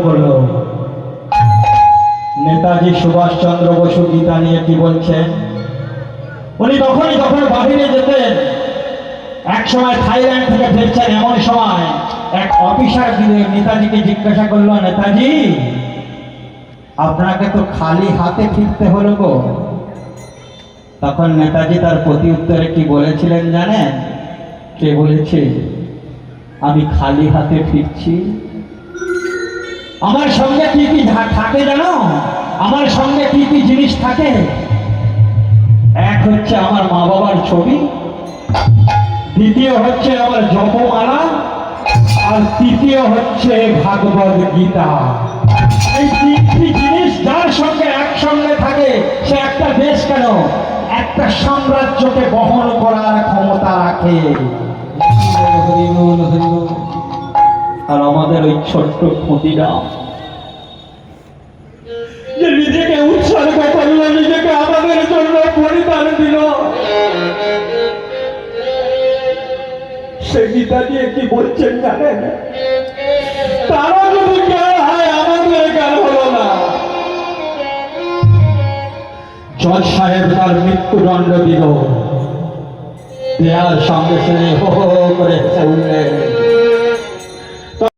করল। নেতাজি সুভাষচন্দ্র বসু গীতা নিয়ে কি বলছেন? উনি তখনই যখন বাহিরে যেতেন, এক সময় থাইল্যান্ড থেকে ফিরছেন, এমন সময় এক অফিসার নেতাজিকে জিজ্ঞাসা করলো, নেতাজি আপনাকে তো খালি হাতে ফিরতে হলো গো। তখন নেতাজি তার প্রতি উত্তরে কি বলেছিলেন জানেন? কে বলেছে? আমি খালি হাতে ফিরছি, আমার সঙ্গে কি কি থাকে জানো? আমার সঙ্গে কি কি জিনিস থাকে? এক হচ্ছে আমার মা বাবার ছবি, দ্বিতীয় হচ্ছে আমার জপমালা, আর তৃতীয় হচ্ছে ভাগবত গীতা। এই তিনটি জিনিস যার সঙ্গে একসঙ্গে থাকে, সে একটা দেশ কেন, একটা সাম্রাজ্যকে বহন করার ক্ষমতা রাখে। আর আমাদের ওই ছোট্ট খুঁটিরা যে নিজেকে উৎসর্গ করলো, নিজেকে আমাদের জন্য পরিবার দিল, সে গীতা দিয়ে কি বলছেন জানেন? তারা যদি জ্ঞান হয়, আমাদের জ্ঞান হলো না। জজ সাহেব তার মৃত্যুদণ্ড দিল, দেয়ার সঙ্গে সঙ্গে হো হো করে উঠলেন।